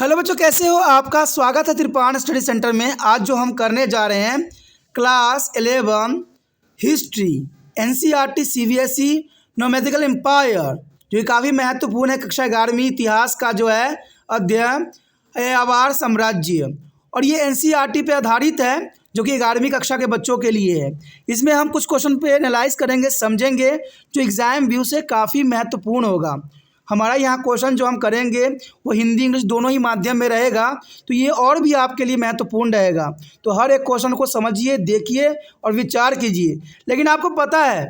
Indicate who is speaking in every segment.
Speaker 1: Hello बच्चों, कैसे हो? आपका स्वागत है त्रिपाण स्टडी सेंटर में। आज जो हम करने जा रहे हैं class 11 history NCERT CBSE nomadic empire, जो कि काफ़ी महत्वपूर्ण है। कक्षा 11वीं इतिहास का जो है अध्ययन अवार साम्राज्य, और ये एनसीईआरटी पे आधारित है, जो कि 11वीं कक्षा के बच्चों के लिए है। इसमें हम कुछ क्वेश्चन पे एनालाइज करेंगे, समझेंगे, जो एग्ज़ाम व्यू से काफ़ी महत्वपूर्ण होगा। हमारा यहाँ क्वेश्चन जो हम करेंगे वो हिंदी इंग्लिश दोनों ही माध्यम में रहेगा, तो ये और भी आपके लिए महत्वपूर्ण रहेगा। तो हर एक क्वेश्चन को समझिए, देखिए और विचार कीजिए। लेकिन आपको पता है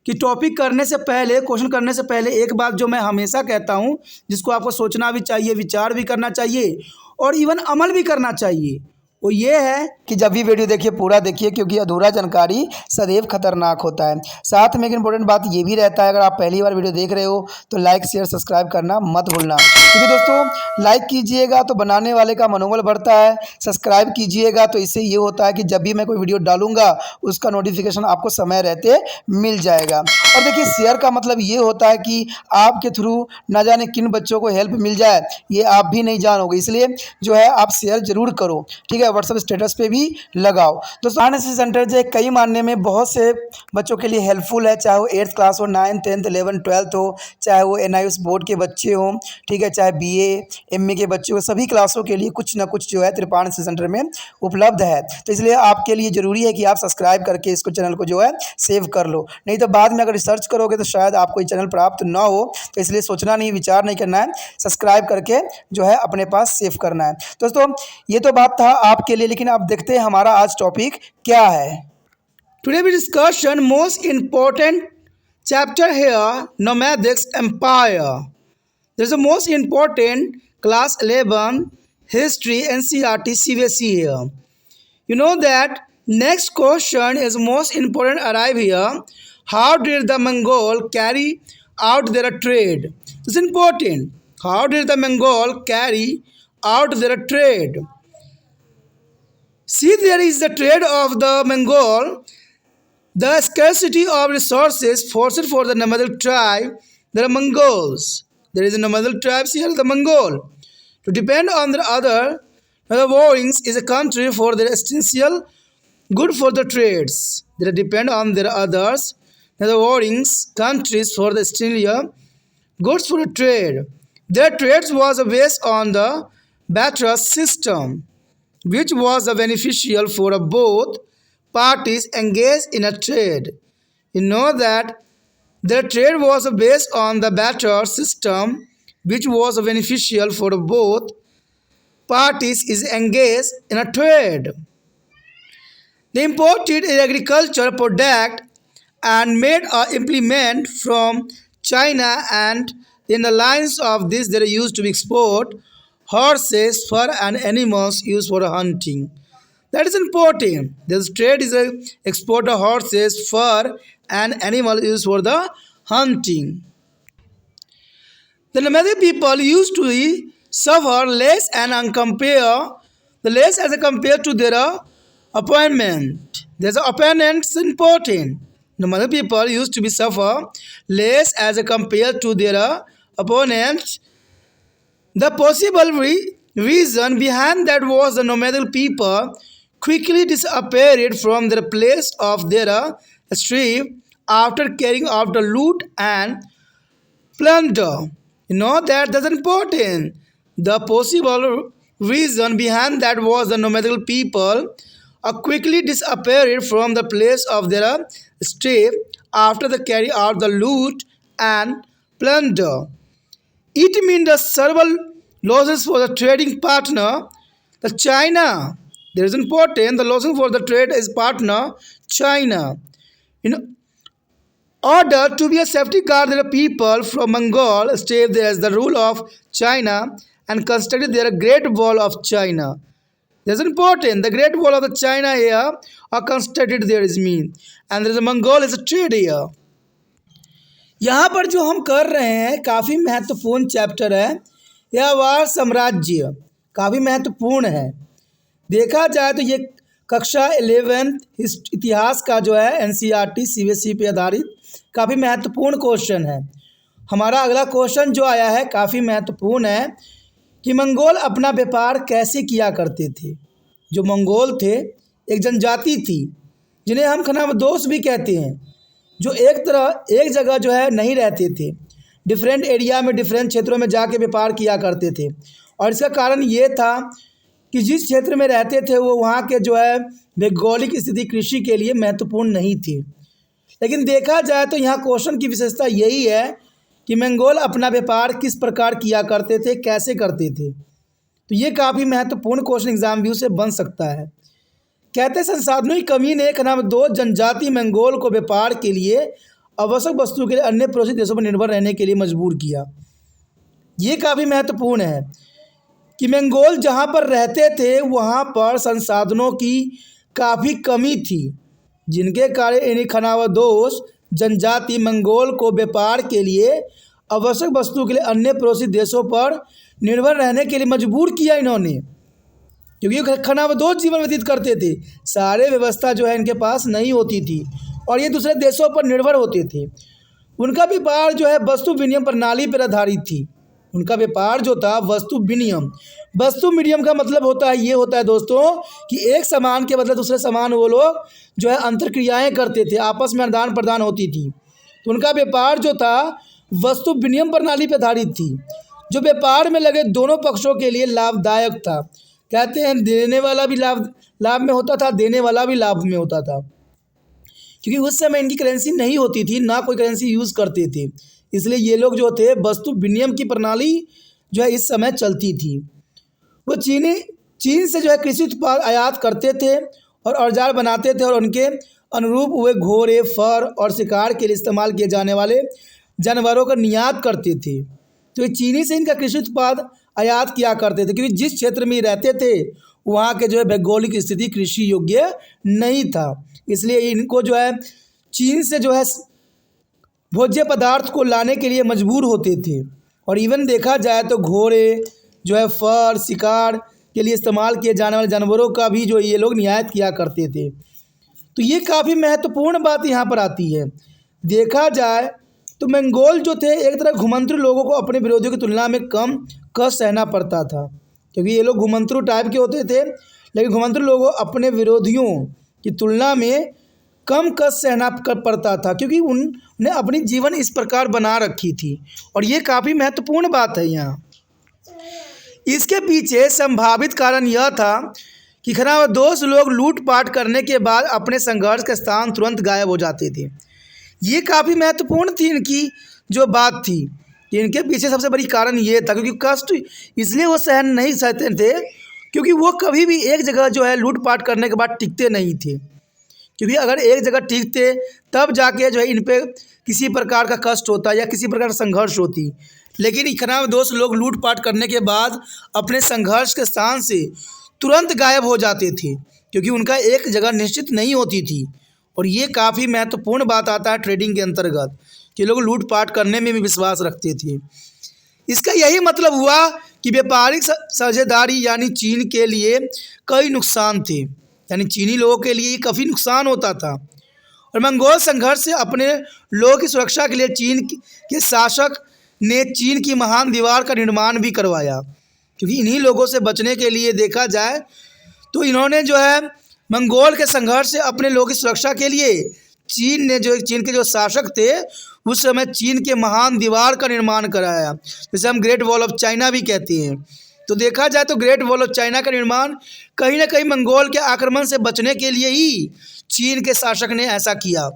Speaker 1: कि टॉपिक करने से पहले, क्वेश्चन करने से पहले एक बात जो मैं हमेशा कहता हूँ, जिसको आपको सोचना भी चाहिए, विचार भी करना चाहिए और इवन अमल भी करना चाहिए, वो ये है कि जब भी वीडियो देखिए पूरा देखिए, क्योंकि अधूरा जानकारी सदैव खतरनाक होता है। साथ में एक इम्पोर्टेंट बात ये भी रहता है, अगर आप पहली बार वीडियो देख रहे हो तो लाइक शेयर सब्सक्राइब करना मत भूलना, क्योंकि दोस्तों लाइक कीजिएगा तो बनाने वाले का मनोबल बढ़ता है, सब्सक्राइब कीजिएगा तो इससे ये होता है कि जब भी मैं कोई वीडियो डालूंगा उसका नोटिफिकेशन आपको समय रहते मिल जाएगा। और देखिए, शेयर का मतलब ये होता है कि आपके थ्रू ना जाने किन बच्चों को हेल्प मिल जाए, ये आप भी नहीं जानोगे, इसलिए जो है आप शेयर जरूर करो, ठीक है। व्हाट्सएप स्टेटस पे भी लगाओ। दोस्तों एनएसएस सेंटर जो कई मानने में बहुत से बच्चों के लिए हेल्पफुल है, चाहे वो 8th क्लास हो, 9th 10th 11th 12th हो, चाहे वो एनआईएस बोर्ड के बच्चे हों, ठीक है, चाहे बीए एमए के बच्चे हो, सभी क्लासों के लिए कुछ ना कुछ जो है त्रिपाण एनएसएस सेंटर में उपलब्ध है। तो इसलिए आपके लिए ज़रूरी है कि आप सब्सक्राइब करके इसको चैनल को जो है सेव कर लो, नहीं तो बाद में अगर रिसर्च करोगे तो शायद आपको ये चैनल प्राप्त ना हो। तो इसलिए सोचना नहीं, विचार नहीं करना है, सब्सक्राइब करके जो है अपने पास सेव करना है। दोस्तों ये तो बात था आपके लिए, लेकिन आप देखते हैं हमारा आज टॉपिक क्या है। Today we discussion most important chapter here, nomadic empire. This is the most important class 11 history NCERT CBSE here. You know that next question is most important arrive here. How did the Mongol carry out their trade? It's important. How did the Mongol carry out their trade? See, there is the trade of the Mongol. The scarcity of resources forced for the nomadic tribe, the Mongols. There is a nomadic tribes here, the Mongol. To depend on the other, the warrings is a country for their essential good for the trades. They depend on their others, the warrings countries for the essential goods for the trade. Their trades was based on the barter system, which was beneficial for both parties engaged in a trade. You know that their trade was based on the barter system, which was beneficial for both parties is engaged in a trade. They imported agricultural product and made a implement from China, and in the lines of this they used to export horses, fur and animals used for hunting. That is important. This trade is a export of horses, fur and animal used for the hunting. The nomadic people used to suffer less and compare the less as compared to their opponent. There's opponents important. Nomadic people used to be suffer less as compared to their opponents. The possible reason behind that was the nomadic people quickly disappeared from their place of their strife after carrying out the loot and plunder. You know that's important. The possible reason behind that was the nomadic people quickly disappeared from the place of their stay after they carry out the loot and plunder. It means the several losses for the trading partner, the China. There is important. The losses for the trade is partner China. In order to be a safety guard, the people from Mongol stayed there as the rule of China and constructed their Great Wall of China. That's important. The Great Wall of the China here are constructed there is mean, and there is a Mongol is a trade here. यहाँ पर जो हम कर रहे हैं काफ़ी महत्वपूर्ण chapter है, यह वार साम्राज्य काफ़ी महत्वपूर्ण है। देखा जाए तो ये कक्षा 11th इतिहास का जो है एनसीईआरटी सीबीएसई पे आधारित काफ़ी महत्वपूर्ण क्वेश्चन है। हमारा अगला क्वेश्चन जो आया है काफ़ी महत्वपूर्ण है। कि मंगोल अपना व्यापार कैसे किया करते थे। जो मंगोल थे एक जनजाति थी जिन्हें हम खनावदोस भी कहते हैं, जो एक जगह जो है नहीं रहते थे, डिफरेंट एरिया में डिफरेंट क्षेत्रों में जाके व्यापार किया करते थे। और इसका कारण ये था कि जिस क्षेत्र में रहते थे वो वहाँ के जो है भौगोलिक स्थिति कृषि के लिए महत्वपूर्ण नहीं थी। लेकिन देखा जाए तो यहाँ क्वेश्चन की विशेषता यही है कि मंगोल अपना व्यापार किस प्रकार किया करते थे, कैसे करते थे। तो ये काफ़ी महत्वपूर्ण क्वेश्चन एग्जाम व्यू से बन सकता है। कहते संसाधनों की कमी ने खनावदोस जनजाति मंगोल को व्यापार के लिए आवश्यक वस्तुओं के लिए अन्य पड़ोसी देशों पर निर्भर रहने के लिए मजबूर किया। ये काफ़ी महत्वपूर्ण है कि मंगोल जहाँ पर रहते थे वहाँ पर संसाधनों की काफ़ी कमी थी, जिनके कारण इन्हीं खनावदोस जनजाति मंगोल को व्यापार के लिए आवश्यक वस्तुओं के लिए अन्य पड़ोसी देशों पर निर्भर रहने के लिए मजबूर किया इन्होंने, क्योंकि खनावदोस जीवन व्यतीत करते थे। सारे व्यवस्था जो है इनके पास नहीं होती थी और ये दूसरे देशों पर निर्भर होते थे। उनका व्यापार जो है वस्तु विनिमय प्रणाली पर आधारित थी। उनका व्यापार जो था वस्तु विनिमय का मतलब ये होता है दोस्तों कि एक सामान के बदले दूसरे सामान वो लोग जो है अंतरक्रियाएँ करते थे, आपस में आदान प्रदान होती थी। तो उनका व्यापार जो था वस्तु विनिमय प्रणाली पर आधारित थी, जो व्यापार में लगे दोनों पक्षों के लिए लाभदायक था। कहते हैं देने वाला भी लाभ में होता था, देने वाला भी लाभ में होता था, क्योंकि उस समय इनकी करेंसी नहीं होती थी, ना कोई करेंसी यूज़ करते थे। इसलिए ये लोग जो थे वस्तु विनिमय की प्रणाली जो है इस समय चलती थी। वो चीन से जो है कृषि उत्पाद आयात करते थे और औजार बनाते थे और उनके अनुरूप वे घोड़े, फर और शिकार के लिए इस्तेमाल किए जाने वाले जानवरों का निर्यात करते थे। तो ये चीनी से इनका कृषि उत्पाद आयात किया करते थे, क्योंकि जिस क्षेत्र में रहते थे वहाँ के जो है भौगोलिक स्थिति कृषि योग्य नहीं था। इसलिए इनको जो है चीन से जो है भोज्य पदार्थ को लाने के लिए मजबूर होते थे। और इवन देखा जाए तो घोड़े जो है फर, शिकार के लिए इस्तेमाल किए जाने वाले जानवरों का भी जो ये लोग निर्यात किया करते थे। तो ये काफ़ी महत्वपूर्ण बात यहाँ पर आती है। देखा जाए तो मंगोल जो थे एक तरह घुमंतरू लोगों को अपने विरोधियों की तुलना में कम कष्ट सहना पड़ता था, क्योंकि ये लोग घुमंतरू टाइप के होते थे। लेकिन घुमंतरू लोगों को अपने विरोधियों की तुलना में कम कष्ट सहना पड़ता था, क्योंकि उन्हें अपनी जीवन इस प्रकार बना रखी थी। और ये काफ़ी महत्वपूर्ण बात है यहाँ। इसके पीछे संभावित कारण यह था कि खनावदोस लोग लूटपाट करने के बाद अपने संघर्ष के स्थान तुरंत गायब हो जाते थे। ये काफ़ी महत्वपूर्ण थी इनकी जो बात थी। इनके पीछे सबसे बड़ी कारण ये था, क्योंकि कष्ट इसलिए वो सहन नहीं सहते थे क्योंकि वो कभी भी एक जगह जो है लूटपाट करने के बाद टिकते नहीं थे। क्योंकि अगर एक जगह टिकते तब जाके जो है इन पे किसी प्रकार का कष्ट होता या किसी प्रकार का संघर्ष होती। लेकिन खनावदोस लोग लूटपाट करने के बाद अपने संघर्ष के स्थान से तुरंत गायब हो जाते थे, क्योंकि उनका एक जगह निश्चित नहीं होती थी। और ये काफ़ी महत्वपूर्ण बात आता है ट्रेडिंग के अंतर्गत कि लोग लूटपाट करने में भी विश्वास रखते थे। इसका यही मतलब हुआ कि व्यापारिक साझेदारी यानी चीन के लिए कई नुकसान थे, यानी चीनी लोगों के लिए काफ़ी नुकसान होता था। और मंगोल संघर्ष से अपने लोगों की सुरक्षा के लिए चीन के शासक ने चीन की महान दीवार का निर्माण भी करवाया, क्योंकि इन्हीं लोगों से बचने के लिए देखा जाए तो इन्होंने जो है मंगोल के संघर्ष से अपने लोगों की सुरक्षा के लिए चीन के जो शासक थे उस समय चीन के महान दीवार का निर्माण कराया, जिसे हम ग्रेट वॉल ऑफ चाइना भी कहते हैं। तो देखा जाए तो ग्रेट वॉल ऑफ चाइना का निर्माण कहीं ना कहीं मंगोल के आक्रमण से बचने के लिए ही चीन के शासक ने ऐसा किया।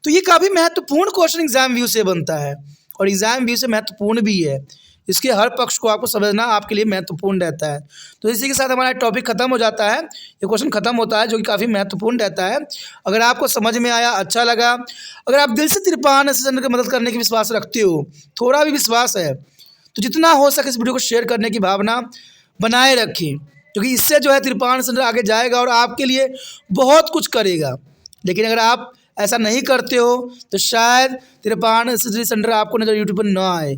Speaker 1: तो ये काफ़ी महत्वपूर्ण क्वेश्चन एग्जाम व्यू से बनता है और एग्जाम व्यू से महत्वपूर्ण भी है। इसके हर पक्ष को आपको समझना आपके लिए महत्वपूर्ण रहता है। तो इसी के साथ हमारा टॉपिक खत्म हो जाता है, ये क्वेश्चन खत्म होता है जो कि काफ़ी महत्वपूर्ण रहता है। अगर आपको समझ में आया, अच्छा लगा, अगर आप दिल से तिरपान चैनल की मदद करने की विश्वास रखते हो, थोड़ा भी विश्वास है, तो जितना हो सके इस वीडियो को शेयर करने की भावना बनाए रखें, क्योंकि इससे जो है तिरपान चैनल आगे जाएगा और आपके लिए बहुत कुछ करेगा। लेकिन अगर आप ऐसा नहीं करते हो तो शायद तिरपान सेंटर आपको नजर यूट्यूब पर ना आए।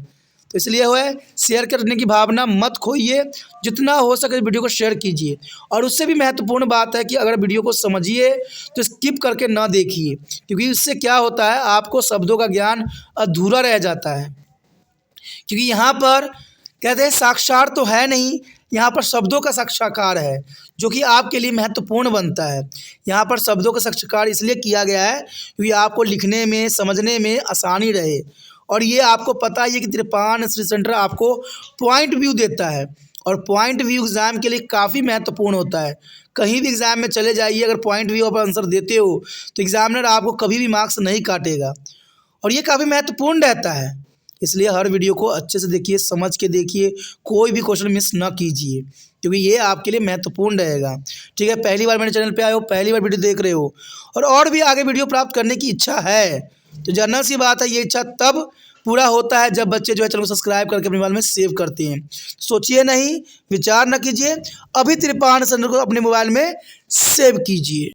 Speaker 1: तो इसलिए शेयर करने की भावना मत खोइए, जितना हो सके वीडियो को शेयर कीजिए। और उससे भी महत्वपूर्ण बात है कि अगर वीडियो को समझिए तो स्किप करके ना देखिए, क्योंकि इससे क्या होता है आपको शब्दों का ज्ञान अधूरा रह जाता है। क्योंकि यहाँ पर कहते हैं साक्षार तो है नहीं, यहाँ पर शब्दों का साक्षात्कार है, जो कि आपके लिए महत्वपूर्ण बनता है। यहाँ पर शब्दों का साक्षात्कार इसलिए किया गया है क्योंकि आपको लिखने में, समझने में आसानी रहे। और ये आपको पता ही है कि त्रिपाण स्टडी सेंटर आपको पॉइंट व्यू देता है, और पॉइंट व्यू एग्ज़ाम के लिए काफ़ी महत्वपूर्ण होता है। कहीं भी एग्ज़ाम में चले जाइए, अगर पॉइंट व्यू पर आंसर देते हो तो एग्ज़ामिनर आपको कभी भी मार्क्स नहीं काटेगा, और ये काफ़ी महत्वपूर्ण रहता है। इसलिए हर वीडियो को अच्छे से देखिए, समझ के देखिए, कोई भी क्वेश्चन मिस ना कीजिए, क्योंकि ये आपके लिए महत्वपूर्ण रहेगा। ठीक है, पहली बार मेरे चैनल पे आए हो, पहली बार वीडियो देख रहे हो और भी आगे वीडियो प्राप्त करने की इच्छा है, तो जनरल सी बात है, ये इच्छा तब पूरा होता है जब बच्चे जो है चैनल को सब्सक्राइब करके अपने मोबाइल में सेव करते हैं। सोचिए नहीं, विचार न कीजिए, अभी त्रिपाण सेंटर को अपने मोबाइल में सेव कीजिए।